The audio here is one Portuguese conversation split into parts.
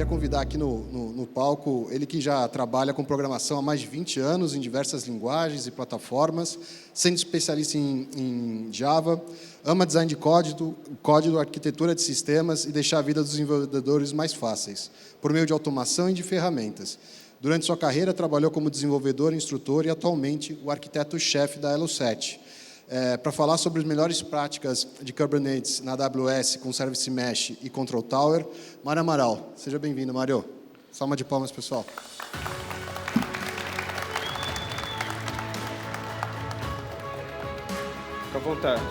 queria convidar aqui no palco ele que já trabalha com programação há mais de 20 anos em diversas linguagens e plataformas, sendo especialista em Java, ama design de código, arquitetura de sistemas e deixar a vida dos desenvolvedores mais fáceis, por meio de automação e de ferramentas. Durante sua carreira, trabalhou como desenvolvedor, instrutor e, atualmente, o arquiteto-chefe da Elo7. Para falar sobre as melhores práticas de Kubernetes na AWS com Service Mesh e Control Tower, Mário Amaral. Seja bem-vindo, Mário. Salva de palmas, pessoal. Fica à vontade.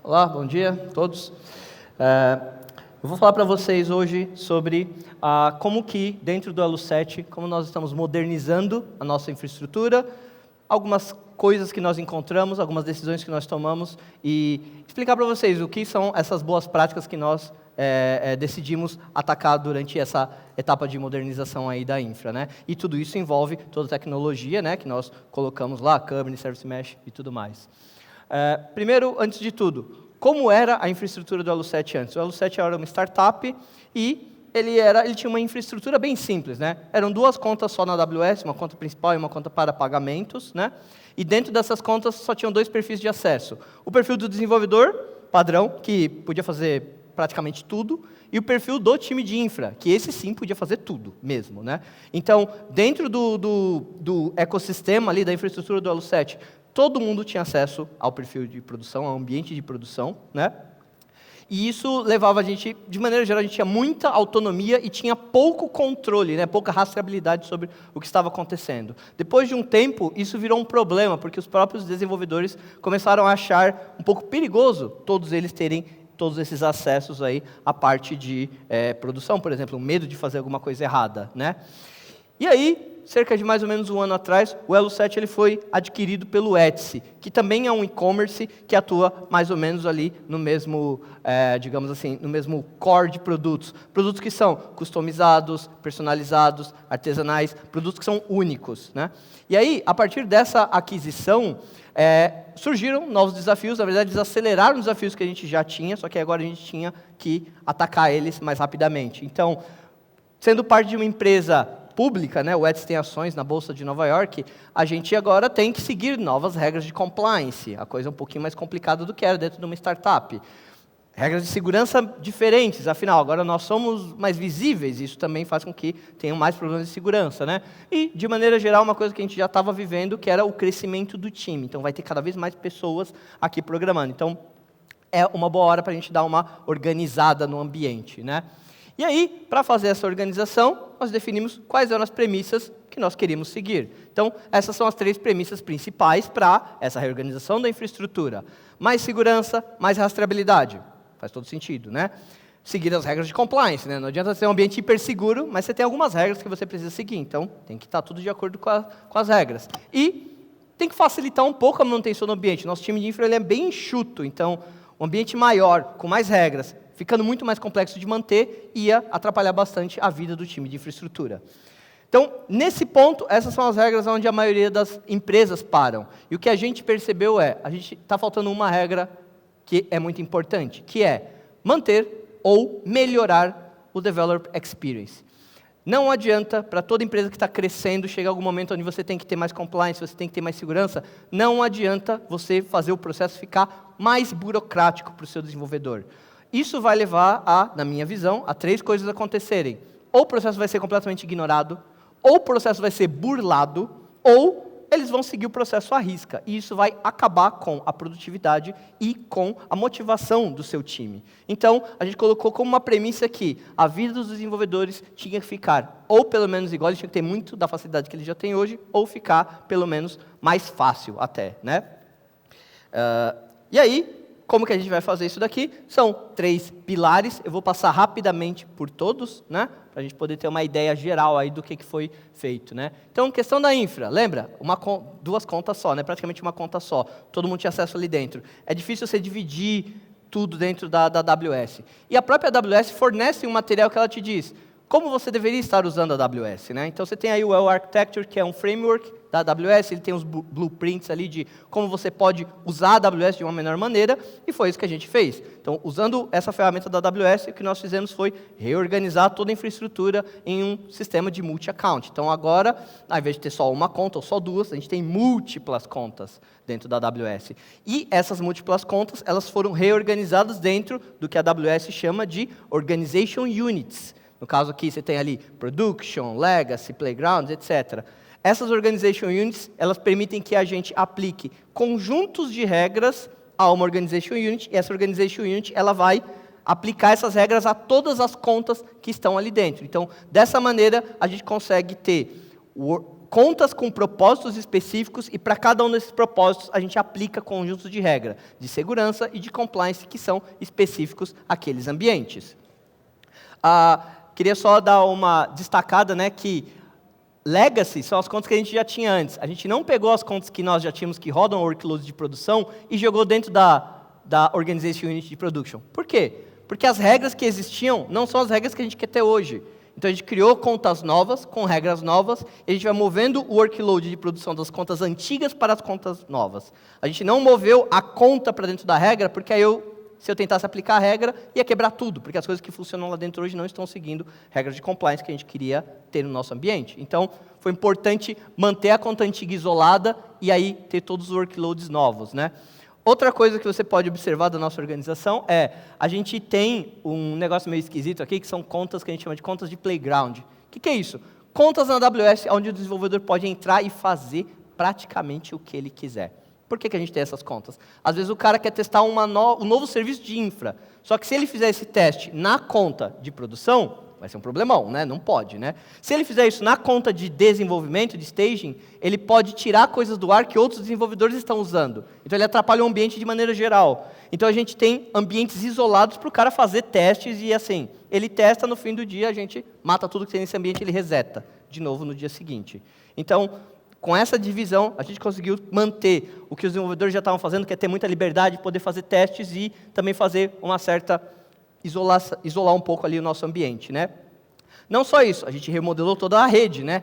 Olá, bom dia a todos. Eu vou falar para vocês hoje sobre como que, dentro do Elo7, como nós estamos modernizando a nossa infraestrutura, algumas coisas que nós encontramos, algumas decisões que nós tomamos e explicar para vocês o que são essas boas práticas que nós decidimos atacar durante essa etapa de modernização aí da infra, né? E tudo isso envolve toda a tecnologia, né, que nós colocamos lá, Kubernetes, Service Mesh e tudo mais. Primeiro, antes de tudo, como era a infraestrutura do Elo7 antes? O Elo7 era uma startup e ele tinha uma infraestrutura bem simples, né? Eram duas contas só na AWS, uma conta principal e uma conta para pagamentos, né? E dentro dessas contas só tinham dois perfis de acesso. O perfil do desenvolvedor, padrão, que podia fazer praticamente tudo, e o perfil do time de infra, que esse sim podia fazer tudo mesmo, né? Então, dentro do ecossistema ali da infraestrutura do Elo7, todo mundo tinha acesso ao perfil de produção, ao ambiente de produção, né? E isso levava a gente, de maneira geral, a gente tinha muita autonomia e tinha pouco controle, né? Pouca rastreabilidade sobre o que estava acontecendo. Depois de um tempo, isso virou um problema, porque os próprios desenvolvedores começaram a achar um pouco perigoso todos eles terem todos esses acessos aí à parte de produção, por exemplo, o medo de fazer alguma coisa errada, né? E aí, cerca de mais ou menos um ano atrás, o Elo7 ele foi adquirido pelo Etsy, que também é um e-commerce que atua mais ou menos ali no mesmo, digamos assim, no mesmo core de produtos. Produtos que são customizados, personalizados, artesanais, produtos que são únicos, né? E aí, a partir dessa aquisição, surgiram novos desafios, na verdade, eles aceleraram os desafios que a gente já tinha, só que agora a gente tinha que atacar eles mais rapidamente. Então, sendo parte de uma empresa pública, né, o Etsy tem ações na Bolsa de Nova York, a gente agora tem que seguir novas regras de compliance. A coisa é um pouquinho mais complicada do que era dentro de uma startup. Regras de segurança diferentes, afinal, agora nós somos mais visíveis, isso também faz com que tenham mais problemas de segurança, né? E, de maneira geral, uma coisa que a gente já estava vivendo, que era o crescimento do time. Então, vai ter cada vez mais pessoas aqui programando. Então, é uma boa hora para a gente dar uma organizada no ambiente, né? E aí, para fazer essa organização, nós definimos quais eram as premissas que nós queríamos seguir. Então, essas são as três premissas principais para essa reorganização da infraestrutura. Mais segurança, mais rastreabilidade. Faz todo sentido, né? Seguir as regras de compliance, né? Não adianta ser um ambiente hiperseguro, mas você tem algumas regras que você precisa seguir. Então, tem que estar tudo de acordo com as regras. E tem que facilitar um pouco a manutenção do ambiente. Nosso time de infra ele é bem enxuto, então, um ambiente maior, com mais regras, ficando muito mais complexo de manter, ia atrapalhar bastante a vida do time de infraestrutura. Então, nesse ponto, essas são as regras onde a maioria das empresas param. E o que a gente percebeu a gente está faltando uma regra que é muito importante, que é manter ou melhorar o Developer Experience. Não adianta, para toda empresa que está crescendo, chegar algum momento onde você tem que ter mais compliance, você tem que ter mais segurança, não adianta você fazer o processo ficar mais burocrático para o seu desenvolvedor. Isso vai levar na minha visão, a três coisas acontecerem. Ou o processo vai ser completamente ignorado, ou o processo vai ser burlado, ou eles vão seguir o processo à risca. E isso vai acabar com a produtividade e com a motivação do seu time. Então, a gente colocou como uma premissa que a vida dos desenvolvedores tinha que ficar, ou pelo menos igual, eles tinham que ter muito da facilidade que eles já têm hoje, ou ficar, pelo menos, mais fácil até, né? E aí, como que a gente vai fazer isso daqui? São três pilares, eu vou passar rapidamente por todos, né? Para a gente poder ter uma ideia geral aí do que foi feito, né? Então, questão da infra, lembra? Duas contas só, né? Praticamente uma conta só. Todo mundo tinha acesso ali dentro. É difícil você dividir tudo dentro da AWS. E a própria AWS fornece um material que ela te diz, como você deveria estar usando a AWS, né? Então, você tem aí o Well Architecture, que é um framework da AWS, ele tem os blueprints ali de como você pode usar a AWS de uma melhor maneira, e foi isso que a gente fez. Então, usando essa ferramenta da AWS, o que nós fizemos foi reorganizar toda a infraestrutura em um sistema de multi-account. Então, agora, ao invés de ter só uma conta ou só duas, a gente tem múltiplas contas dentro da AWS. E essas múltiplas contas, elas foram reorganizadas dentro do que a AWS chama de Organization Units. No caso aqui, você tem ali Production, Legacy, Playgrounds, etc. Essas Organization Units, elas permitem que a gente aplique conjuntos de regras a uma Organization Unit, e essa Organization Unit, ela vai aplicar essas regras a todas as contas que estão ali dentro. Então, dessa maneira, a gente consegue ter contas com propósitos específicos, e para cada um desses propósitos, a gente aplica conjuntos de regra de segurança e de compliance que são específicos àqueles ambientes. Queria só dar uma destacada, né, que Legacy são as contas que a gente já tinha antes. A gente não pegou as contas que nós já tínhamos que rodam workloads de produção e jogou dentro da Organization Unit de Production. Por quê? Porque as regras que existiam não são as regras que a gente quer ter hoje. Então, a gente criou contas novas, com regras novas, e a gente vai movendo o workload de produção das contas antigas para as contas novas. A gente não moveu a conta para dentro da regra, porque aí se eu tentasse aplicar a regra, ia quebrar tudo, porque as coisas que funcionam lá dentro hoje não estão seguindo regras de compliance que a gente queria ter no nosso ambiente. Então, foi importante manter a conta antiga isolada e aí ter todos os workloads novos, né? Outra coisa que você pode observar da nossa organização é, a gente tem um negócio meio esquisito aqui, que são contas que a gente chama de contas de playground. O que é isso? Contas na AWS, onde o desenvolvedor pode entrar e fazer praticamente o que ele quiser. Por que a gente tem essas contas? Às vezes o cara quer testar um novo serviço de infra, só que se ele fizer esse teste na conta de produção, vai ser um problemão, né? Não pode, né? Se ele fizer isso na conta de desenvolvimento, de staging, ele pode tirar coisas do ar que outros desenvolvedores estão usando. Então ele atrapalha o ambiente de maneira geral. Então a gente tem ambientes isolados para o cara fazer testes e assim, ele testa, no fim do dia a gente mata tudo que tem nesse ambiente e ele reseta de novo no dia seguinte. Então, com essa divisão, a gente conseguiu manter o que os desenvolvedores já estavam fazendo, que é ter muita liberdade de poder fazer testes e também fazer uma certa isolar um pouco ali o nosso ambiente, né? Não só isso, a gente remodelou toda a rede, né?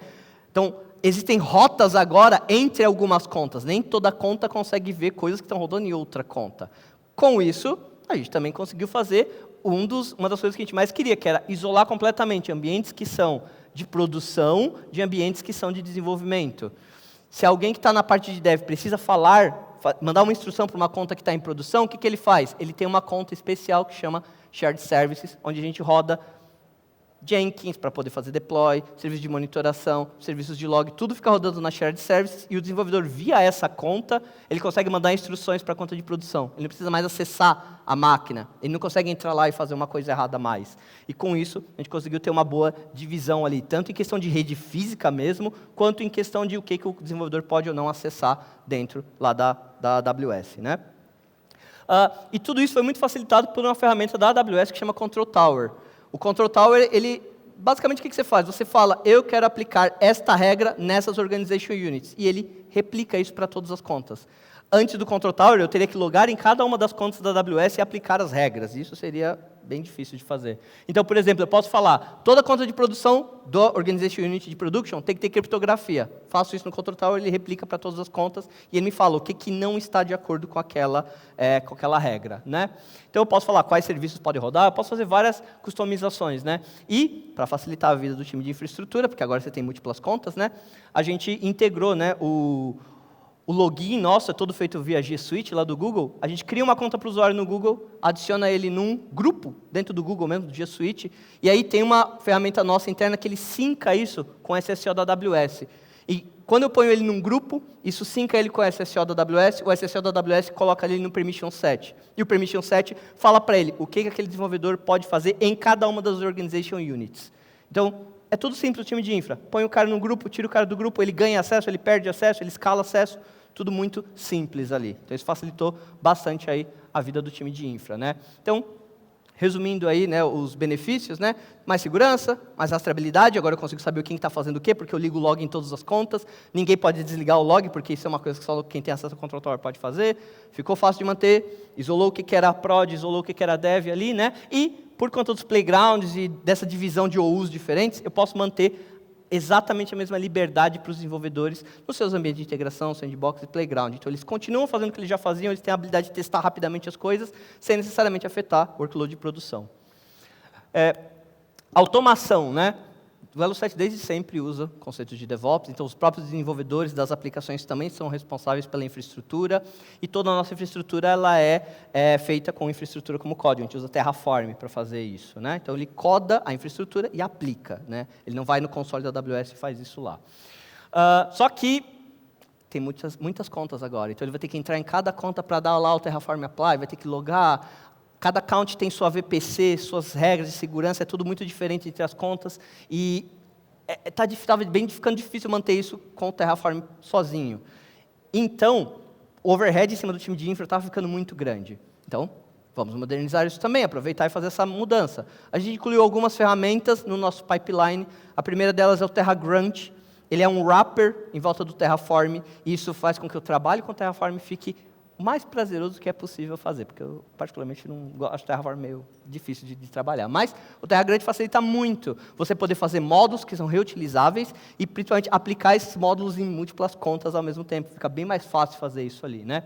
Então, existem rotas agora entre algumas contas. Nem toda conta consegue ver coisas que estão rodando em outra conta. Com isso, a gente também conseguiu fazer uma das coisas que a gente mais queria, que era isolar completamente ambientes que são de produção de ambientes que são de desenvolvimento. Se alguém que está na parte de dev precisa mandar uma instrução para uma conta que está em produção, o que ele faz? Ele tem uma conta especial que chama Shared Services, onde a gente roda Jenkins para poder fazer deploy, serviços de monitoração, serviços de log, tudo fica rodando na Shared Services, e o desenvolvedor, via essa conta, ele consegue mandar instruções para a conta de produção. Ele não precisa mais acessar a máquina, ele não consegue entrar lá e fazer uma coisa errada a mais. E com isso, a gente conseguiu ter uma boa divisão ali, tanto em questão de rede física mesmo, quanto em questão de o que o desenvolvedor pode ou não acessar dentro lá da AWS, né? E tudo isso foi muito facilitado por uma ferramenta da AWS que chama Control Tower. O Control Tower, basicamente o que você faz? Você fala, eu quero aplicar esta regra nessas Organization Units, e ele replica isso para todas as contas. Antes do Control Tower, eu teria que logar em cada uma das contas da AWS e aplicar as regras. Isso seria bem difícil de fazer. Então, por exemplo, eu posso falar, toda conta de produção do Organization Unit de Production tem que ter criptografia. Faço isso no Control Tower, ele replica para todas as contas e ele me fala o que não está de acordo com aquela regra, né? Então, eu posso falar quais serviços podem rodar, eu posso fazer várias customizações, né? E, para facilitar a vida do time de infraestrutura, porque agora você tem múltiplas contas, né? A gente integrou, né, o login nosso é todo feito via G Suite, lá do Google. A gente cria uma conta para o usuário no Google, adiciona ele num grupo, dentro do Google mesmo, do G Suite, e aí tem uma ferramenta nossa interna que ele sinca isso com o SSO da AWS. E quando eu ponho ele num grupo, isso sinca ele com o SSO da AWS, o SSO da AWS coloca ele no Permission Set. E o Permission Set fala para ele o que aquele desenvolvedor pode fazer em cada uma das Organization Units. Então, é tudo simples o time de infra. Põe o cara no grupo, tira o cara do grupo, ele ganha acesso, ele perde acesso, ele escala acesso, tudo muito simples ali. Então, isso facilitou bastante aí a vida do time de infra, né? Então, Resumindo aí, né, os benefícios, né, mais segurança, mais rastreabilidade, agora eu consigo saber quem está fazendo o quê, porque eu ligo o log em todas as contas, ninguém pode desligar o log, porque isso é uma coisa que só quem tem acesso ao control tower pode fazer, ficou fácil de manter, isolou o que era prod, isolou o que era dev ali, né, e por conta dos playgrounds e dessa divisão de OUs diferentes, eu posso manter exatamente a mesma liberdade para os desenvolvedores nos seus ambientes de integração, sandbox e playground. Então, eles continuam fazendo o que eles já faziam, eles têm a habilidade de testar rapidamente as coisas, sem necessariamente afetar o workload de produção. Automação, né? O Elo 7 desde sempre usa conceitos de DevOps, então os próprios desenvolvedores das aplicações também são responsáveis pela infraestrutura, e toda a nossa infraestrutura ela é feita com infraestrutura como código, a gente usa Terraform para fazer isso, né? Então ele coda a infraestrutura e aplica, né? Ele não vai no console da AWS e faz isso lá. Só que tem muitas contas agora, então ele vai ter que entrar em cada conta para dar lá o Terraform Apply, vai ter que logar. Cada account tem sua VPC, suas regras de segurança, é tudo muito diferente entre as contas, e estava ficando difícil manter isso com o Terraform sozinho. Então, o overhead em cima do time de infra estava ficando muito grande. Então, vamos modernizar isso também, aproveitar e fazer essa mudança. A gente incluiu algumas ferramentas no nosso pipeline. A primeira delas é o TerraGrunt. Ele é um wrapper em volta do Terraform, e isso faz com que o trabalho com o Terraform fique o mais prazeroso que é possível fazer, porque eu, particularmente, não acho o Terraform meio difícil de trabalhar. Mas o TerraGrunt facilita muito você poder fazer módulos que são reutilizáveis e, principalmente, aplicar esses módulos em múltiplas contas ao mesmo tempo. Fica bem mais fácil fazer isso ali, né?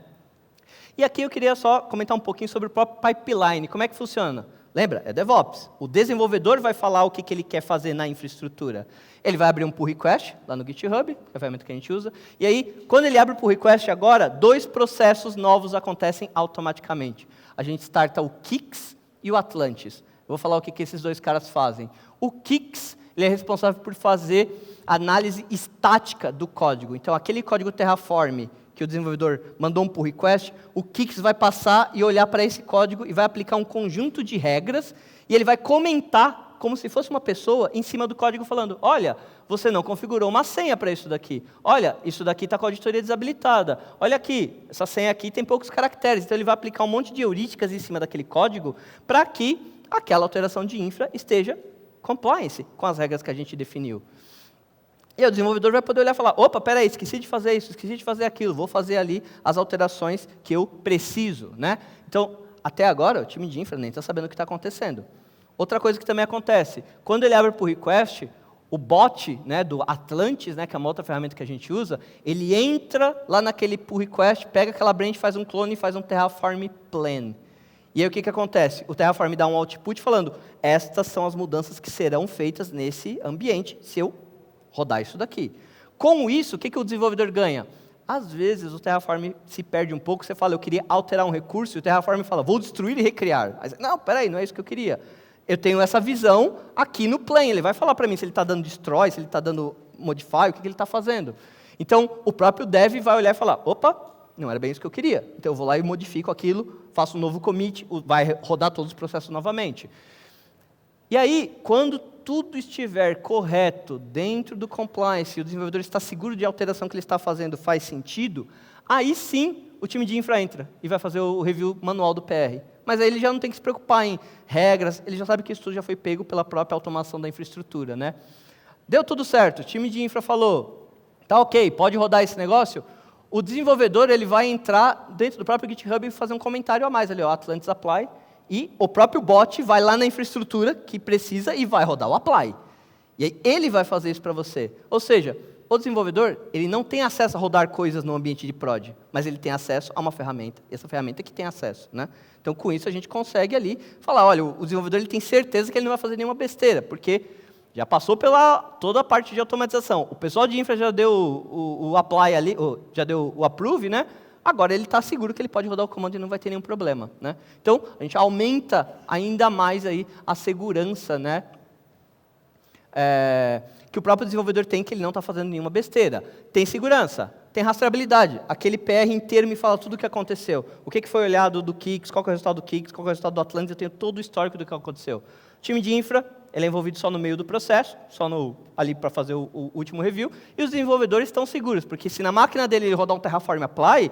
E aqui eu queria só comentar um pouquinho sobre o próprio pipeline. Como é que funciona? Lembra? É DevOps. O desenvolvedor vai falar o que ele quer fazer na infraestrutura. Ele vai abrir um pull request lá no GitHub, que é a ferramenta que a gente usa. E aí, quando ele abre o pull request agora, 2 processos novos acontecem automaticamente. A gente starta o Kix e o Atlantis. Eu vou falar o que esses 2 caras fazem. O Kix, ele é responsável por fazer análise estática do código. Então, aquele código Terraform que o desenvolvedor mandou um pull request, o Kix vai passar e olhar para esse código e vai aplicar um conjunto de regras, e ele vai comentar, como se fosse uma pessoa, em cima do código falando, olha, você não configurou uma senha para isso daqui. Olha, isso daqui está com a auditoria desabilitada. Olha aqui, essa senha aqui tem poucos caracteres. Então, ele vai aplicar um monte de heurísticas em cima daquele código para que aquela alteração de infra esteja compliance com as regras que a gente definiu. E o desenvolvedor vai poder olhar e falar, opa, peraí, esqueci de fazer isso, esqueci de fazer aquilo, vou fazer ali as alterações que eu preciso, né? Então, até agora, o time de infra nem está sabendo o que está acontecendo. Outra coisa que também acontece, quando ele abre por request, o bot, né, do Atlantis, né, que é uma outra ferramenta que a gente usa, ele entra lá naquele pull request, pega aquela branch, faz um clone e faz um Terraform plan. E aí o que acontece? O Terraform dá um output falando, estas são as mudanças que serão feitas nesse ambiente, se eu rodar isso daqui. Com isso, o que o desenvolvedor ganha? Às vezes, o Terraform se perde um pouco, você fala, eu queria alterar um recurso, e o Terraform fala, vou destruir e recriar. Aí, não, peraí, não é isso que eu queria. Eu tenho essa visão aqui no plane, ele vai falar para mim se ele está dando destroy, se ele está dando modify, o que ele está fazendo. Então, o próprio dev vai olhar e falar, opa, não era bem isso que eu queria. Então, eu vou lá e modifico aquilo, faço um novo commit, vai rodar todos os processos novamente. E aí, quando tudo estiver correto dentro do compliance e o desenvolvedor está seguro de a alteração que ele está fazendo faz sentido, aí sim o time de infra entra e vai fazer o review manual do PR. Mas aí ele já não tem que se preocupar em regras, ele já sabe que isso tudo já foi pego pela própria automação da infraestrutura, né? Deu tudo certo, o time de infra falou, tá ok, pode rodar esse negócio? O desenvolvedor ele vai entrar dentro do próprio GitHub e fazer um comentário a mais ali, ó, Atlantis Apply, e o próprio bot vai lá na infraestrutura que precisa e vai rodar o apply. E aí ele vai fazer isso para você. Ou seja, o desenvolvedor ele não tem acesso a rodar coisas no ambiente de prod, mas ele tem acesso a uma ferramenta, e essa ferramenta que tem acesso, né? Então, com isso, a gente consegue ali falar, olha, o desenvolvedor ele tem certeza que ele não vai fazer nenhuma besteira, porque já passou pela toda a parte de automatização. O pessoal de infra já deu o apply ali, já deu o approve, né? Agora ele está seguro que ele pode rodar o comando e não vai ter nenhum problema, né? Então, a gente aumenta ainda mais aí a segurança, né? Que o próprio desenvolvedor tem, que ele não está fazendo nenhuma besteira. Tem segurança, tem rastreabilidade. Aquele PR inteiro me fala tudo o que aconteceu. O que foi olhado do Kix, qual que é o resultado do Kix, qual que é o resultado do Atlantis, eu tenho todo o histórico do que aconteceu. O time de infra, ele é envolvido só no meio do processo, só ali para fazer o último review, e os desenvolvedores estão seguros, porque se na máquina dele ele rodar um Terraform Apply,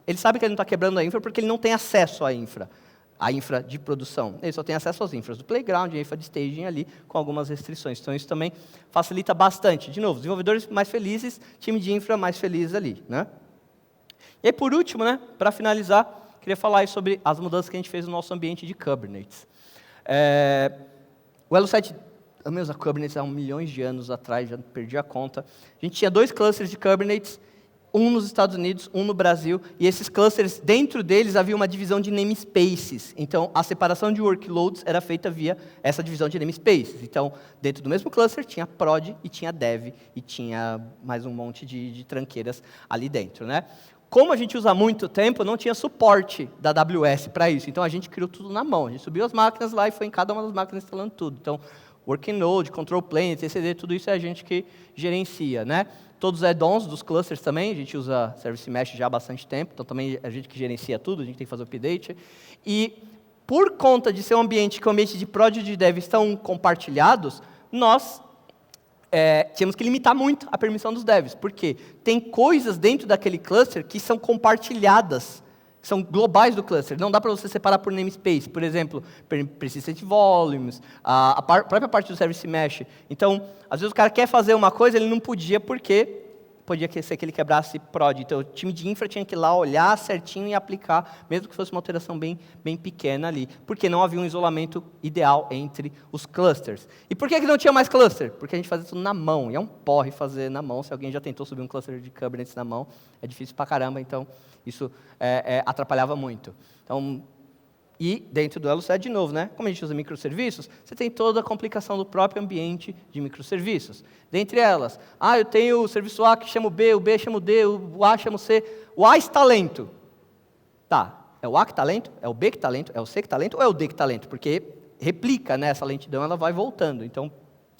ele sabe que ele não está quebrando a infra porque ele não tem acesso à infra. a infra de produção. Ele só tem acesso às infras do playground, a infra de staging ali, com algumas restrições. Então, isso também facilita bastante. De novo, desenvolvedores mais felizes, time de infra mais feliz ali, né? E aí, por último, né, para finalizar, queria falar aí sobre as mudanças que a gente fez no nosso ambiente de Kubernetes. O Elo7, eu mesmo usava Kubernetes há milhões de anos atrás, já perdi a conta. A gente tinha 2 clusters de Kubernetes, um nos Estados Unidos, um no Brasil, e esses clusters, dentro deles, havia uma divisão de namespaces. Então, a separação de workloads era feita via essa divisão de namespaces. Então, dentro do mesmo cluster, tinha prod e tinha dev, e tinha mais um monte de tranqueiras ali dentro, né? Como a gente usa há muito tempo, não tinha suporte da AWS para isso. Então, a gente criou tudo na mão. A gente subiu as máquinas lá e foi em cada uma das máquinas instalando tudo. Então, Working Node, Control Plane, TCD, tudo isso é a gente que gerencia, né? Todos os add-ons dos clusters também, a gente usa Service Mesh já há bastante tempo, então também é a gente que gerencia tudo, a gente tem que fazer o update. E por conta de ser um ambiente que o ambiente de prod e de dev estão compartilhados, nós tínhamos que limitar muito a permissão dos devs. Por quê? Tem coisas dentro daquele cluster que são compartilhadas, são globais do cluster. Não dá para você separar por namespace. Por exemplo, persistent volumes, a própria parte do service mesh. Então, às vezes o cara quer fazer uma coisa, ele não podia porque podia ser que ele quebrasse prod. Então, o time de infra tinha que ir lá olhar certinho e aplicar, mesmo que fosse uma alteração bem pequena ali. Porque não havia um isolamento ideal entre os clusters. E por que não tinha mais cluster? Porque a gente fazia tudo na mão. E é um porre fazer na mão. Se alguém já tentou subir um cluster de Kubernetes na mão, é difícil pra caramba. Então, isso atrapalhava muito. Então, e dentro do Elo7, de novo, né? Como a gente usa microserviços, você tem toda a complicação do próprio ambiente de microserviços. Dentre elas, eu tenho o serviço A que chama o B chama o D, o A chama o C. O A está lento. Tá, é o A que está lento? É o B que está lento? É o C que está lento? Ou é o D que está lento? Porque replica, né? Essa lentidão, ela vai voltando. Então,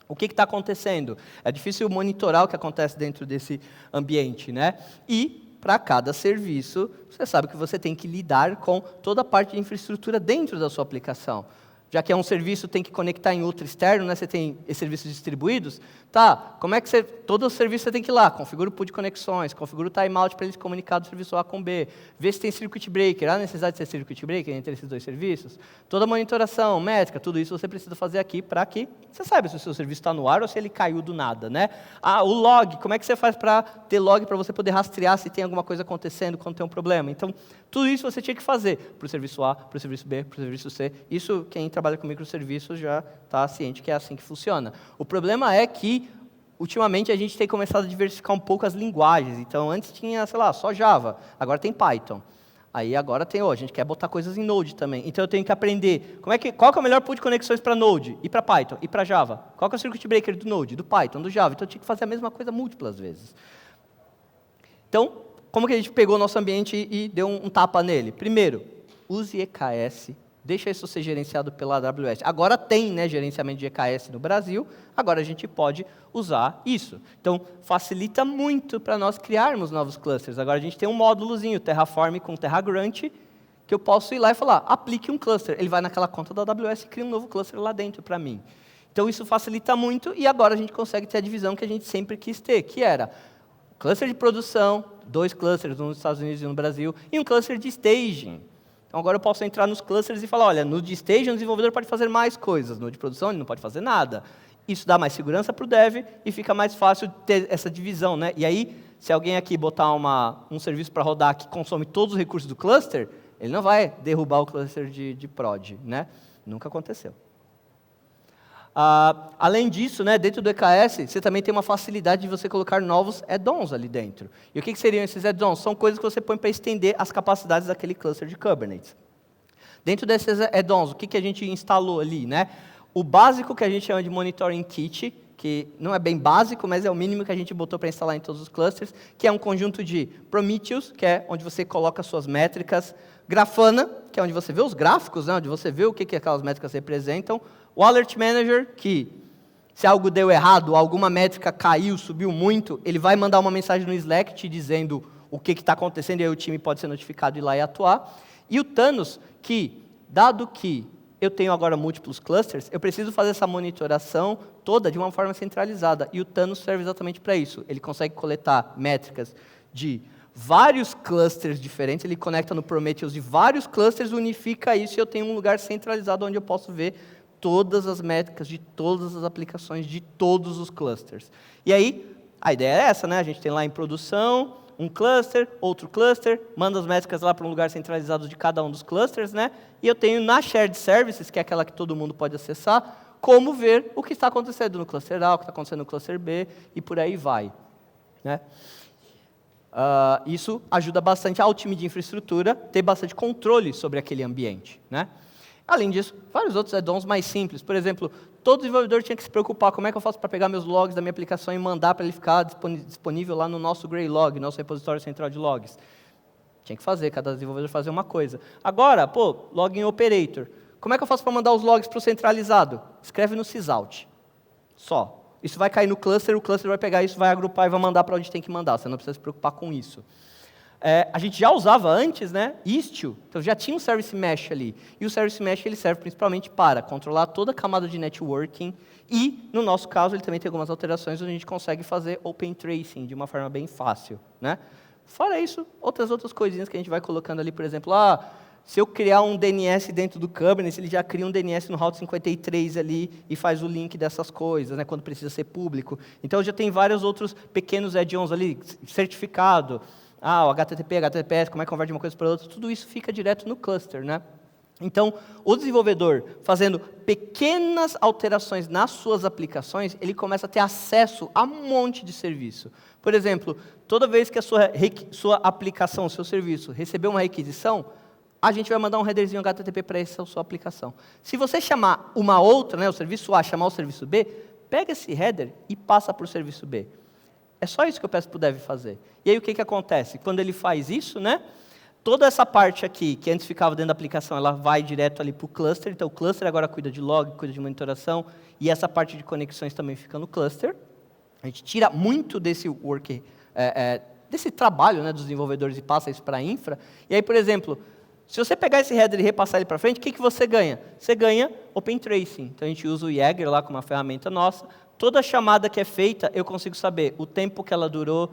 o que está acontecendo? É difícil monitorar o que acontece dentro desse ambiente, né? E para cada serviço, você sabe que você tem que lidar com toda a parte de infraestrutura dentro da sua aplicação. Já que é um serviço, tem que conectar em outro externo, né? Você tem esses serviços distribuídos. Tá, como é que todo o serviço você tem que ir lá? Configura o pool de conexões, configura o timeout para ele se comunicar do serviço A com B. Vê se tem circuit breaker, há necessidade de ter circuit breaker entre esses 2 serviços. Toda a monitoração, métrica, tudo isso você precisa fazer aqui para que você saiba se o seu serviço está no ar ou se ele caiu do nada, né? O log, como é que você faz para ter log para você poder rastrear se tem alguma coisa acontecendo quando tem um problema? Então, tudo isso você tinha que fazer para o serviço A, para o serviço B, para o serviço C. Isso, quem trabalha com microserviços já está ciente que é assim que funciona. O problema é que, ultimamente, a gente tem começado a diversificar um pouco as linguagens. Então, antes tinha, sei lá, só Java, agora tem Python. Aí agora tem, a gente quer botar coisas em Node também. Então eu tenho que aprender qual que é o melhor pool de conexões para Node, e para Python, e para Java. Qual que é o circuit breaker do Node, do Python, do Java. Então eu tinha que fazer a mesma coisa múltiplas vezes. Então, como que a gente pegou o nosso ambiente e deu um tapa nele? Primeiro, use EKS. Deixa isso ser gerenciado pela AWS. Agora tem, né, gerenciamento de EKS no Brasil, agora a gente pode usar isso. Então, facilita muito para nós criarmos novos clusters. Agora a gente tem um módulozinho, Terraform com TerraGrunt, que eu posso ir lá e falar, aplique um cluster. Ele vai naquela conta da AWS e cria um novo cluster lá dentro para mim. Então, isso facilita muito e agora a gente consegue ter a divisão que a gente sempre quis ter, que era cluster de produção, 2 clusters, um nos Estados Unidos e um no Brasil, e um cluster de staging. Então, agora eu posso entrar nos clusters e falar, olha, no de staging o desenvolvedor pode fazer mais coisas, no de produção ele não pode fazer nada. Isso dá mais segurança para o dev e fica mais fácil ter essa divisão, né? E aí, se alguém aqui botar um serviço para rodar que consome todos os recursos do cluster, ele não vai derrubar o cluster de prod, né? Nunca aconteceu. Além disso, né, dentro do EKS, você também tem uma facilidade de você colocar novos add-ons ali dentro. E o que seriam esses add-ons? São coisas que você põe para estender as capacidades daquele cluster de Kubernetes. Dentro desses add-ons, o que a gente instalou ali, né? O básico que a gente chama de Monitoring Kit, que não é bem básico, mas é o mínimo que a gente botou para instalar em todos os clusters, que é um conjunto de Prometheus, que é onde você coloca suas métricas, Grafana, que é onde você vê os gráficos, né, onde você vê o que aquelas métricas representam, o Alert Manager, que se algo deu errado, alguma métrica caiu, subiu muito, ele vai mandar uma mensagem no Slack te dizendo o que está acontecendo, e aí o time pode ser notificado e ir lá e atuar. E o Thanos, que, dado que eu tenho agora múltiplos clusters, eu preciso fazer essa monitoração toda de uma forma centralizada. E o Thanos serve exatamente para isso. Ele consegue coletar métricas de vários clusters diferentes, ele conecta no Prometheus de vários clusters, unifica isso e eu tenho um lugar centralizado onde eu posso ver todas as métricas de todas as aplicações de todos os clusters. E aí, a ideia é essa, né? A gente tem lá em produção um cluster, outro cluster, manda as métricas lá para um lugar centralizado de cada um dos clusters, né? E eu tenho na Shared Services, que é aquela que todo mundo pode acessar, como ver o que está acontecendo no cluster A, o que está acontecendo no cluster B, e por aí vai, né? Isso ajuda bastante ao time de infraestrutura ter bastante controle sobre aquele ambiente, né? Além disso, vários outros add-ons mais simples. Por exemplo, todo desenvolvedor tinha que se preocupar como é que eu faço para pegar meus logs da minha aplicação e mandar para ele ficar disponível lá no nosso Graylog, nosso repositório central de logs. Tinha que fazer, cada desenvolvedor fazer uma coisa. Agora, Login Operator. Como é que eu faço para mandar os logs para o centralizado? Escreve no sysout. Só. Isso vai cair no cluster, o cluster vai pegar isso, vai agrupar e vai mandar para onde tem que mandar. Você não precisa se preocupar com isso. A gente já usava antes, né, Istio, então já tinha um Service Mesh ali. E o Service Mesh ele serve principalmente para controlar toda a camada de networking e, no nosso caso, ele também tem algumas alterações onde a gente consegue fazer Open Tracing de uma forma bem fácil, né? Fora isso, outras coisinhas que a gente vai colocando ali, por exemplo, se eu criar um DNS dentro do Kubernetes, ele já cria um DNS no Route 53 ali e faz o link dessas coisas, né, quando precisa ser público. Então, já tem vários outros pequenos add-ons ali, certificado, o HTTP, HTTPS, como é que converte de uma coisa para outra, tudo isso fica direto no cluster, né? Então, o desenvolvedor, fazendo pequenas alterações nas suas aplicações, ele começa a ter acesso a um monte de serviço. Por exemplo, toda vez que a sua aplicação, o seu serviço, receber uma requisição, a gente vai mandar um headerzinho HTTP para essa sua aplicação. Se você chamar uma outra, né, o serviço A, chamar o serviço B, pega esse header e passa para o serviço B. É só isso que eu peço para o dev fazer. E aí o que acontece? Quando ele faz isso, né, toda essa parte aqui, que antes ficava dentro da aplicação, ela vai direto ali para o cluster. Então o cluster agora cuida de log, cuida de monitoração, e essa parte de conexões também fica no cluster. A gente tira muito desse desse trabalho, né, dos desenvolvedores e passa isso para a infra. E aí, por exemplo, se você pegar esse header e repassar ele para frente, o que você ganha? Você ganha Open Tracing. Então a gente usa o Jaeger lá como uma ferramenta nossa. Toda chamada que é feita, eu consigo saber o tempo que ela durou.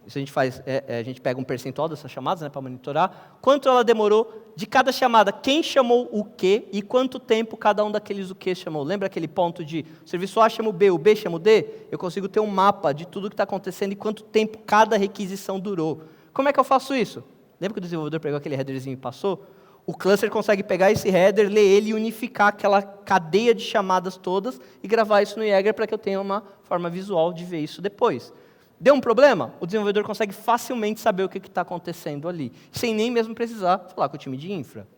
Isso a gente faz, a gente pega um percentual dessas chamadas, né, para monitorar. Quanto ela demorou de cada chamada, quem chamou o quê e quanto tempo cada um daqueles o quê chamou. Lembra aquele ponto de o serviço A chama o B chama o D? Eu consigo ter um mapa de tudo que está acontecendo e quanto tempo cada requisição durou. Como é que eu faço isso? Lembra que o desenvolvedor pegou aquele headerzinho e passou? O cluster consegue pegar esse header, ler ele e unificar aquela cadeia de chamadas todas e gravar isso no Jaeger para que eu tenha uma forma visual de ver isso depois. Deu um problema? O desenvolvedor consegue facilmente saber o que está acontecendo ali, sem nem mesmo precisar falar com o time de infra.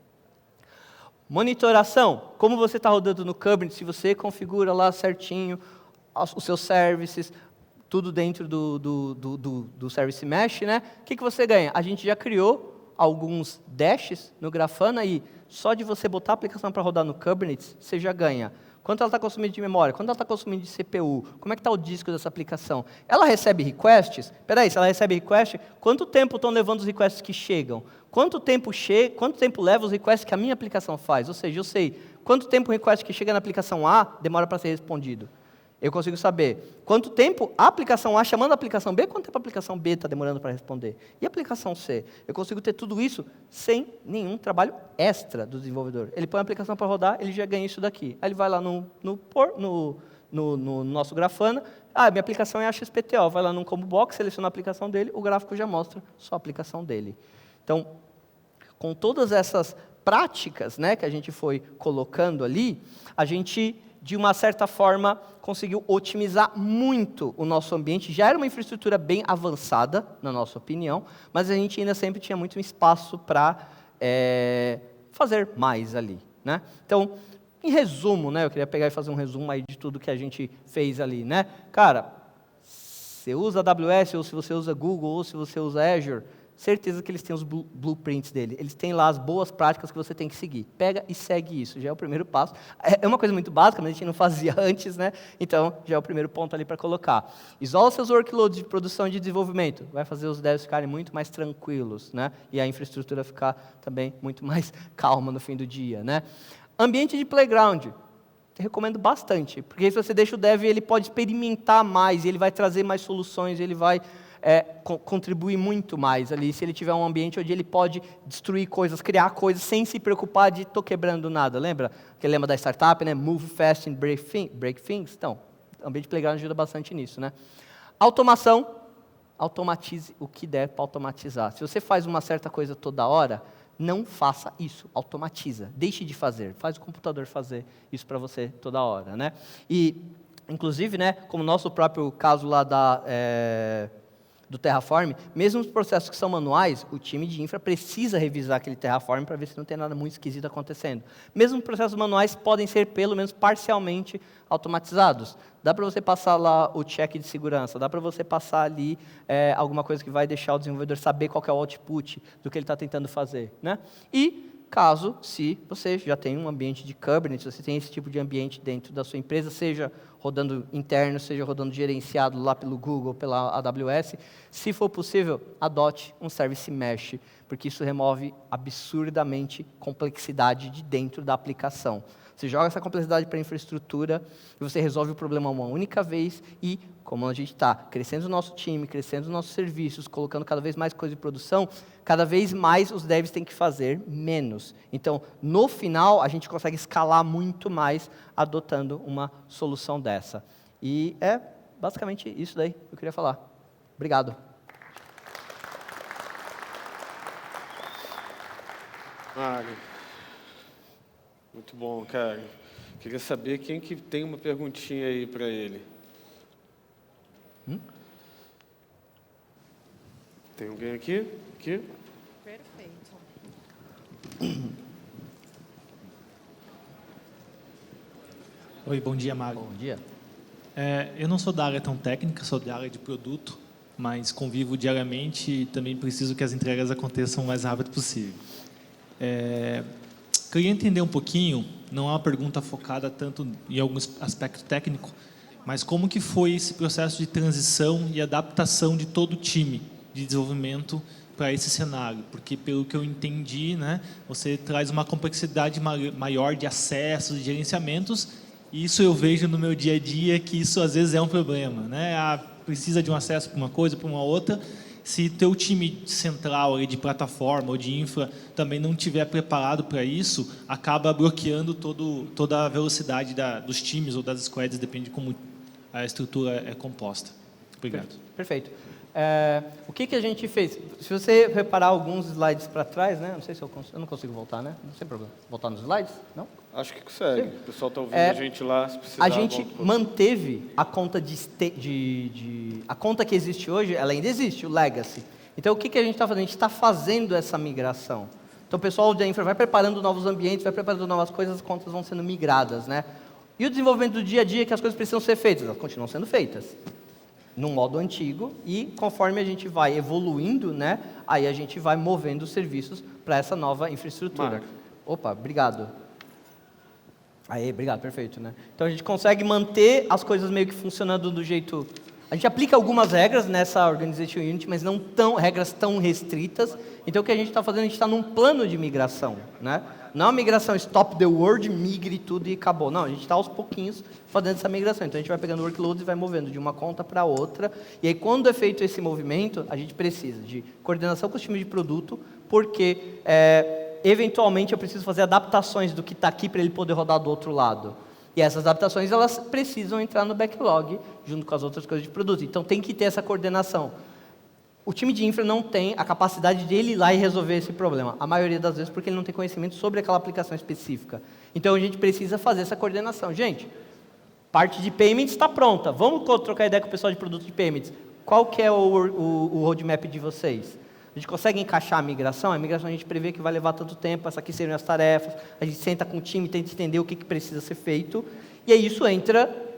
Monitoração. Como você está rodando no Kubernetes, se você configura lá certinho os seus services, tudo dentro do Service Mesh, né? O que você ganha? A gente já criou alguns dashes no Grafana e só de você botar a aplicação para rodar no Kubernetes, você já ganha. Quanto ela está consumindo de memória? Quanto ela está consumindo de CPU? Como é que está o disco dessa aplicação? Ela recebe requests? Espera aí, se ela recebe request, quanto tempo estão levando os requests que chegam? Quanto tempo leva os requests que a minha aplicação faz? Ou seja, eu sei quanto tempo o request que chega na aplicação A demora para ser respondido. Eu consigo saber quanto tempo a aplicação A chamando a aplicação B, quanto tempo a aplicação B está demorando para responder. E a aplicação C? Eu consigo ter tudo isso sem nenhum trabalho extra do desenvolvedor. Ele põe a aplicação para rodar, ele já ganha isso daqui. Aí ele vai lá no nosso Grafana, minha aplicação é a XPTO, vai lá no combo box, seleciona a aplicação dele, o gráfico já mostra só a aplicação dele. Então, com todas essas práticas, né, que a gente foi colocando ali, a gente, de uma certa forma, conseguiu otimizar muito o nosso ambiente. Já era uma infraestrutura bem avançada, na nossa opinião, mas a gente ainda sempre tinha muito espaço para fazer mais ali, né? Então, em resumo, né, eu queria pegar e fazer um resumo aí de tudo que a gente fez ali, né? Cara, você usa AWS, ou se você usa Google, ou se você usa Azure, certeza que eles têm os blueprints dele. Eles têm lá as boas práticas que você tem que seguir. Pega e segue isso, já é o primeiro passo. É uma coisa muito básica, mas a gente não fazia antes, né? Então, já é o primeiro ponto ali para colocar. Isola seus workloads de produção e de desenvolvimento. Vai fazer os devs ficarem muito mais tranquilos, né? E a infraestrutura ficar também muito mais calma no fim do dia, né? Ambiente de playground. Eu recomendo bastante, porque se você deixa o dev, ele pode experimentar mais, ele vai trazer mais soluções, ele vai contribuir muito mais ali, se ele tiver um ambiente onde ele pode destruir coisas, criar coisas, sem se preocupar de estou quebrando nada. Lembra aquele lema da startup, né? Move fast and break things? Então, o ambiente playground ajuda bastante nisso, né? Automação, automatize o que der para automatizar. Se você faz uma certa coisa toda hora, não faça isso, automatiza, deixe de fazer, faz o computador fazer isso para você toda hora, né? E, inclusive, né, como o nosso próprio caso lá do Terraform, mesmo os processos que são manuais, o time de infra precisa revisar aquele Terraform para ver se não tem nada muito esquisito acontecendo. Mesmo os processos manuais podem ser, pelo menos, parcialmente automatizados. Dá para você passar lá o check de segurança, dá para você passar ali alguma coisa que vai deixar o desenvolvedor saber qual que é o output do que ele está tentando fazer, né? E caso, se você já tem um ambiente de Kubernetes, você tem esse tipo de ambiente dentro da sua empresa, seja rodando interno, seja rodando gerenciado lá pelo Google, pela AWS, se for possível, adote um Service Mesh, porque isso remove absurdamente complexidade de dentro da aplicação. Você joga essa complexidade para a infraestrutura e você resolve o problema uma única vez e, como a gente está crescendo o nosso time, crescendo os nossos serviços, colocando cada vez mais coisa em produção, cada vez mais os devs têm que fazer menos. Então, no final, a gente consegue escalar muito mais adotando uma solução dessa. E é basicamente isso daí que eu queria falar. Obrigado. Muito bom, cara. Queria saber quem que tem uma perguntinha aí para ele. Tem alguém aqui? Perfeito. Oi, bom dia, Mário. Bom dia. Eu não sou da área tão técnica, sou da área de produto, mas convivo diariamente e também preciso que as entregas aconteçam o mais rápido possível. Queria entender um pouquinho, não é uma pergunta focada tanto em algum aspecto técnico, mas como que foi esse processo de transição e adaptação de todo o time de desenvolvimento para esse cenário? Porque, pelo que eu entendi, né, você traz uma complexidade maior de acessos e gerenciamentos, e isso eu vejo no meu dia a dia que isso às vezes é um problema, né? Precisa de um acesso para uma coisa, para uma outra. Se teu time central ali de plataforma ou de infra também não estiver preparado para isso, acaba bloqueando toda a velocidade dos times ou das squads, depende de como a estrutura é composta. Obrigado. Perfeito. O que a gente fez? Se você reparar alguns slides para trás, né? Não sei se eu não consigo voltar, né? Não tem problema. Voltar nos slides? Não? Acho que consegue. O pessoal está ouvindo a gente lá. Se precisar, a gente manteve a conta a conta que existe hoje, ela ainda existe, o legacy. Então, o que a gente está fazendo? A gente está fazendo essa migração. Então, o pessoal da infra vai preparando novos ambientes, vai preparando novas coisas, as contas vão sendo migradas, né? E o desenvolvimento do dia a dia, que as coisas precisam ser feitas, elas continuam sendo feitas no modo antigo, e conforme a gente vai evoluindo, né, aí a gente vai movendo os serviços para essa nova infraestrutura. Marco. Opa, obrigado. Aí, obrigado, perfeito, né? Então a gente consegue manter as coisas meio que funcionando do jeito... A gente aplica algumas regras nessa Organization Unit, mas não regras tão restritas. Então o que a gente está fazendo, a gente está num plano de migração, né? Não é uma migração stop the world, migre tudo e acabou. Não, a gente está aos pouquinhos fazendo essa migração. Então a gente vai pegando workloads e vai movendo de uma conta para outra. E aí quando é feito esse movimento, a gente precisa de coordenação com os times de produto, porque eventualmente eu preciso fazer adaptações do que está aqui para ele poder rodar do outro lado. E essas adaptações elas precisam entrar no backlog junto com as outras coisas de produto. Então tem que ter essa coordenação. O time de infra não tem a capacidade de ele ir lá e resolver esse problema. A maioria das vezes porque ele não tem conhecimento sobre aquela aplicação específica. Então a gente precisa fazer essa coordenação. Gente, parte de payments está pronta. Vamos trocar ideia com o pessoal de produto de payments. Qual que é o roadmap de vocês? A gente consegue encaixar a migração? A migração a gente prevê que vai levar tanto tempo, essas aqui seriam as tarefas. A gente senta com o time, tenta entender o que precisa ser feito. E aí isso entra...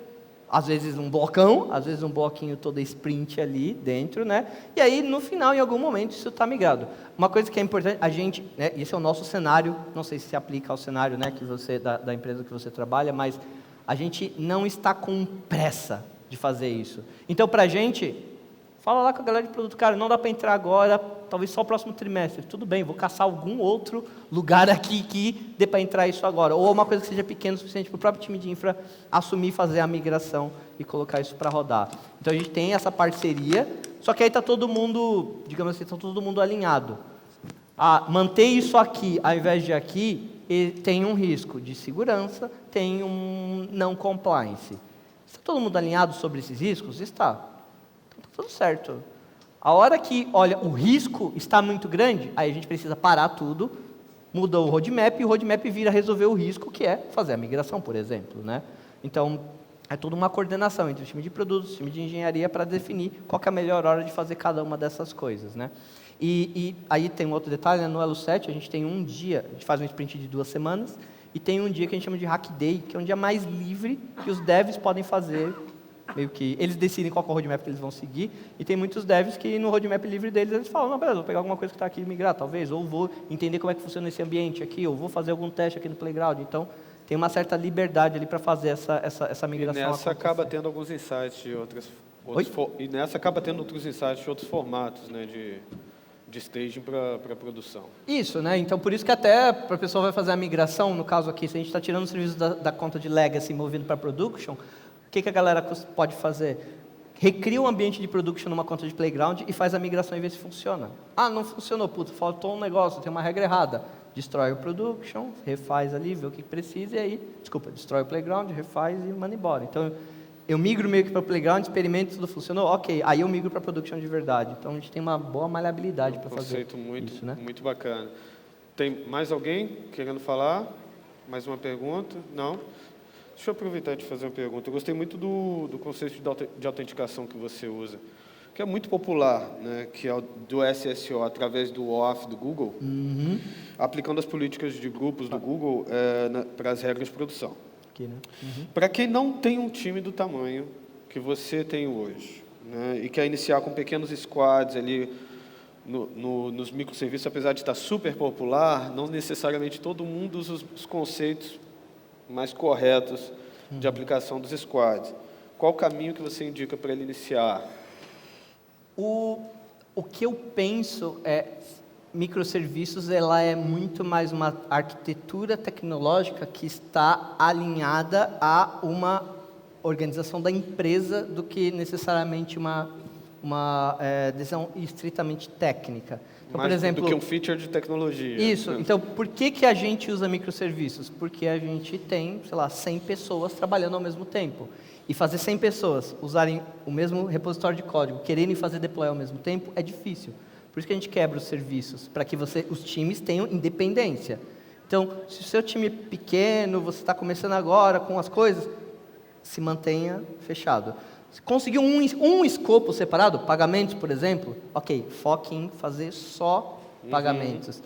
às vezes um blocão, às vezes um bloquinho toda sprint ali dentro, né? E aí, no final, em algum momento, isso está migrado. Uma coisa que é importante, a gente, né, esse é o nosso cenário, não sei se aplica ao cenário, né, que você, da empresa que você trabalha, mas a gente não está com pressa de fazer isso. Então, para a gente, fala lá com a galera de produto, cara, não dá para entrar agora, talvez só o próximo trimestre. Tudo bem, vou caçar algum outro lugar aqui que dê para entrar isso agora. Ou uma coisa que seja pequena o suficiente para o próprio time de infra assumir, fazer a migração e colocar isso para rodar. Então, a gente tem essa parceria, Só que aí está todo mundo, digamos assim, está todo mundo alinhado. Manter isso aqui ao invés de aqui tem um risco de segurança, tem um não compliance. Está todo mundo alinhado sobre esses riscos? Está. Então está tudo certo. A hora que, olha, o risco está muito grande, aí a gente precisa parar tudo, muda o roadmap, e o roadmap vira resolver o risco, que é fazer a migração, por exemplo, né? Então, é toda uma coordenação entre o time de produtos, o time de engenharia, para definir qual que é a melhor hora de fazer cada uma dessas coisas, né? E aí tem um outro detalhe, né? No Elo 7 a gente tem um dia, a gente faz um sprint de 2 semanas, e tem um dia que a gente chama de Hack Day, que é um dia mais livre que os devs podem fazer, meio que eles decidem qual é o roadmap que eles vão seguir, e tem muitos devs que no roadmap livre deles eles falam, não, beleza, vou pegar alguma coisa que está aqui e migrar, talvez, ou vou entender como é que funciona esse ambiente aqui, ou vou fazer algum teste aqui no playground. Então, tem uma certa liberdade ali para fazer essa migração. E nessa acontecer. acaba tendo alguns insights de e nessa acaba tendo outros insights de outros formatos, né, de staging para produção. Isso, né? Então, por isso que até para a pessoa vai fazer a migração, no caso aqui, se a gente está tirando o serviço da conta de legacy movido para production, o que a galera pode fazer? Recria um ambiente de production numa conta de playground e faz a migração e vê se funciona. Não funcionou, faltou um negócio, tem uma regra errada. Destrói o production, refaz ali, vê o que precisa e aí, destrói o playground, refaz e manda embora. Então, eu migro meio que para o playground, experimento, tudo funcionou, ok, aí eu migro para a production de verdade. Então, a gente tem uma boa maleabilidade para fazer conceito muito, isso, né? muito bacana. Tem mais alguém querendo falar? Mais uma pergunta? Não? Deixa eu aproveitar e te fazer uma pergunta. Eu gostei muito do conceito de autenticação que você usa, que é muito popular, né? Que é o do SSO, através do OAuth do Google, aplicando as políticas de grupos do Google para as regras de produção. Aqui, né? Para quem não tem um time do tamanho que você tem hoje, né, e quer iniciar com pequenos squads ali nos microserviços, apesar de estar super popular, não necessariamente todo mundo usa os conceitos mais corretos de aplicação dos squads. Qual o caminho que você indica para ele iniciar? O que eu penso é microserviços, ela é muito mais uma arquitetura tecnológica que está alinhada a uma organização da empresa do que necessariamente uma decisão estritamente técnica. Então, Mais por exemplo, do que um feature de tecnologia. isso. Né? Então, por que a gente usa microserviços? Porque a gente tem, 100 pessoas trabalhando ao mesmo tempo. E fazer 100 pessoas usarem o mesmo repositório de código, quererem fazer deploy ao mesmo tempo, é difícil. Por isso que a gente quebra os serviços, para que os times tenham independência. Então, se o seu time é pequeno, você está começando agora com as coisas, se mantenha fechado. Se conseguiu um escopo separado, pagamentos, por exemplo, ok, foque em fazer só pagamentos.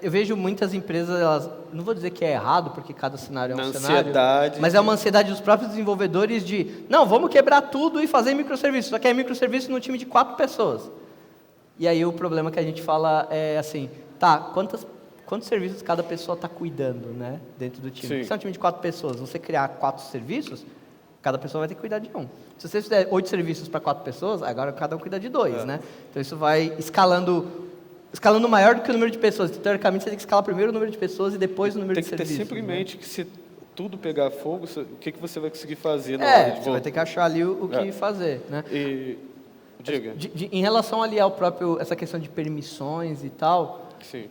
Eu vejo muitas empresas, elas, não vou dizer que é errado, porque cada cenário é um cenário, mas é uma ansiedade dos próprios desenvolvedores de, não, vamos quebrar tudo e fazer microserviços, só que é microserviço no time de 4 pessoas. E aí o problema que a gente fala é assim, quantos serviços cada pessoa está cuidando, né, dentro do time? Se é um time de 4 pessoas, você criar 4 serviços, cada pessoa vai ter que cuidar de um. Se você fizer 8 serviços para 4 pessoas, agora cada um cuida de 2, né? Então isso vai escalando maior do que o número de pessoas. Teoricamente, você tem que escalar primeiro o número de pessoas e depois o número de serviços. Tem que ter sempre em mente que se tudo pegar fogo, o que você vai conseguir fazer na hora de você vai ter que achar ali o que fazer, né? Diga. Em relação ali ao próprio, essa questão de permissões e tal, Sim.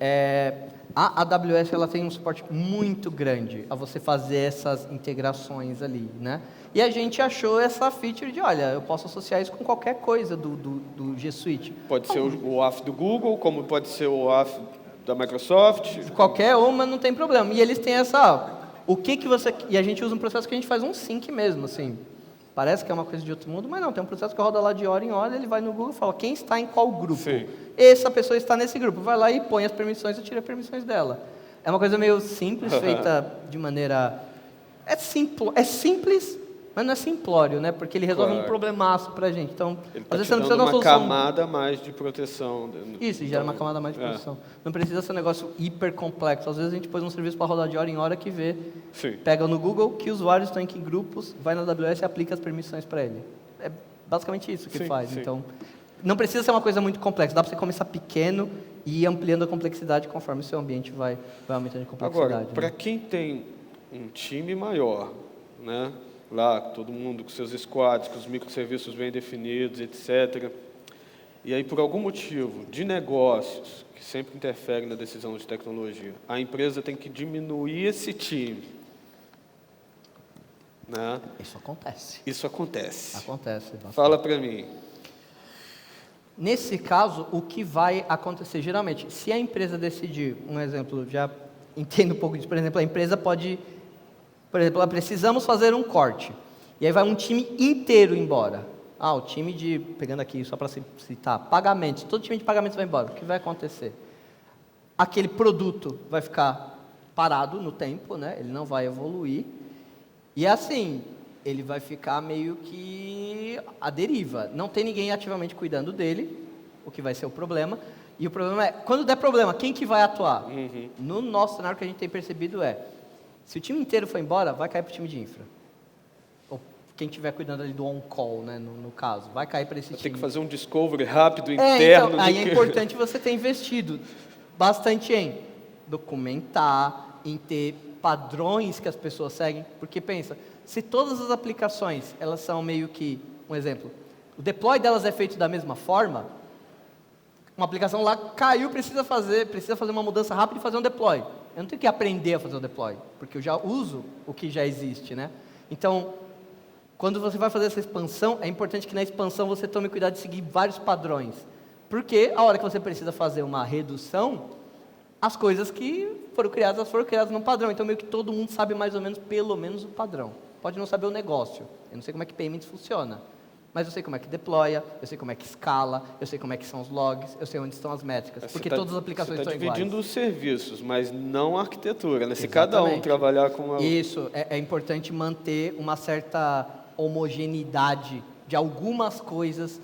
A AWS ela tem um suporte muito grande a você fazer essas integrações ali, né? E a gente achou essa feature de, olha, eu posso associar isso com qualquer coisa do G Suite. Pode ser o OAuth do Google, como pode ser o OAuth da Microsoft. Qualquer uma, não tem problema. E eles têm e a gente usa um processo que a gente faz um sync mesmo, assim. Parece que é uma coisa de outro mundo, mas não, tem um processo que roda lá de hora em hora, ele vai no Google e fala, quem está em qual grupo? Sim. Essa pessoa está nesse grupo. Vai lá e põe as permissões e tira as permissões dela. É uma coisa meio simples, feita de maneira... É simples, mas não é simplório, né? Porque ele resolve um problemaço pra gente. Então, Ele às vezes tá você não te precisa de dando uma uma solução... camada a mais de proteção. Isso, gera uma camada a mais de proteção. Não precisa ser um negócio hiper complexo. Às vezes a gente pôs um serviço para rodar de hora em hora que pega no Google que usuários estão em que grupos, vai na AWS e aplica as permissões para ele. É basicamente isso que faz. Sim. Então, não precisa ser uma coisa muito complexa. Dá para você começar pequeno e ir ampliando a complexidade conforme o seu ambiente vai aumentando de complexidade. Agora, para quem tem um time maior, né? Lá, todo mundo com seus squads, com os microserviços bem definidos, etc. e aí, por algum motivo de negócios, que sempre interfere na decisão de tecnologia, a empresa tem que diminuir esse time, né? Isso acontece. Isso acontece. Acontece. Bastante. Fala para mim. Nesse caso, o que vai acontecer? Geralmente, se a empresa decidir, um exemplo, já entendo um pouco disso, por exemplo, a empresa pode, por exemplo, precisamos fazer um corte, e aí vai um time inteiro embora. O time de, pegando aqui só para citar, pagamentos, todo time de pagamentos vai embora. O que vai acontecer? Aquele produto vai ficar parado no tempo, né? Ele não vai evoluir, e assim, ele vai ficar meio que à deriva. Não tem ninguém ativamente cuidando dele, o que vai ser o problema. E o problema é, quando der problema, quem que vai atuar? No nosso cenário, o que a gente tem percebido é, se o time inteiro for embora, vai cair para o time de infra. Ou quem estiver cuidando ali do on-call, né, no caso, vai cair para esse time. Tem que fazer um discovery rápido, interno. Então, aí é importante você ter investido bastante em documentar, em ter padrões que as pessoas seguem, porque pensa, se todas as aplicações, elas são meio que, um exemplo, o deploy delas é feito da mesma forma, uma aplicação lá caiu, precisa fazer uma mudança rápida e fazer um deploy. Eu não tenho que aprender a fazer o deploy, porque eu já uso o que já existe, né? Então, quando você vai fazer essa expansão, é importante que na expansão você tome cuidado de seguir vários padrões, porque a hora que você precisa fazer uma redução, as coisas que foram criadas num padrão, então meio que todo mundo sabe mais ou menos, pelo menos o padrão. Pode não saber o negócio, eu não sei como é que payments funciona, mas eu sei como é que deploya, eu sei como é que escala, eu sei como é que são os logs, eu sei onde estão as métricas, porque todas as aplicações são iguais. Você está dividindo os serviços, mas não a arquitetura, né? Se cada um trabalhar com uma... Isso, é importante manter uma certa homogeneidade de algumas coisas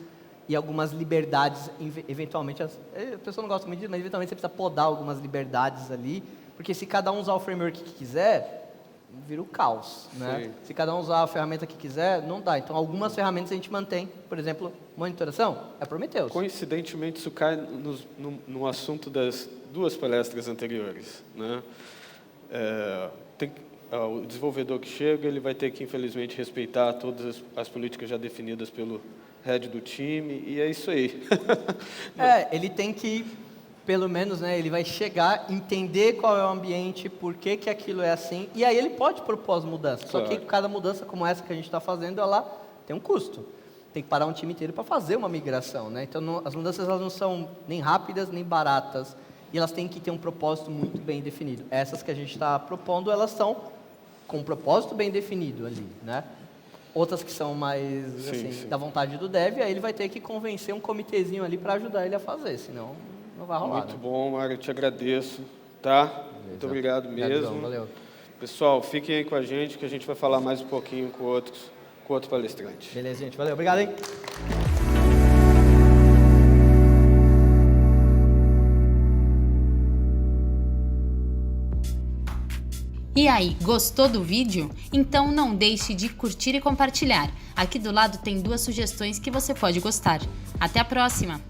e algumas liberdades, eventualmente, a pessoa não gosta muito disso, mas eventualmente você precisa podar algumas liberdades ali, porque se cada um usar o framework que quiser, vira o caos, né? Sim. Se cada um usar a ferramenta que quiser, não dá. Então, algumas ferramentas a gente mantém, por exemplo, monitoração, é Prometheus. Coincidentemente, isso cai no assunto das duas palestras anteriores, né? O desenvolvedor que chega, ele vai ter que, infelizmente, respeitar todas as políticas já definidas pelo head do time, e é isso aí. Ele tem que, pelo menos, né, ele vai chegar, entender qual é o ambiente, por que aquilo é assim, e aí ele pode propor as mudanças. Claro. Só que cada mudança como essa que a gente está fazendo, ela tem um custo. Tem que parar um time inteiro para fazer uma migração, né? Então, as mudanças elas não são nem rápidas, nem baratas, e elas têm que ter um propósito muito bem definido. Essas que a gente está propondo, elas são com um propósito bem definido ali, né? Outras que são mais sim. da vontade do dev, aí ele vai ter que convencer um comitêzinho ali para ajudar ele a fazer, senão não vai rolar. Muito bom, Mário, eu te agradeço, tá? Beleza. Muito obrigado mesmo. Obrigadão, valeu. Pessoal, fiquem aí com a gente, que a gente vai falar mais um pouquinho com outro palestrante. Beleza, gente. Valeu. Obrigado, hein? E aí, gostou do vídeo? Então não deixe de curtir e compartilhar. Aqui do lado tem 2 sugestões que você pode gostar. Até a próxima!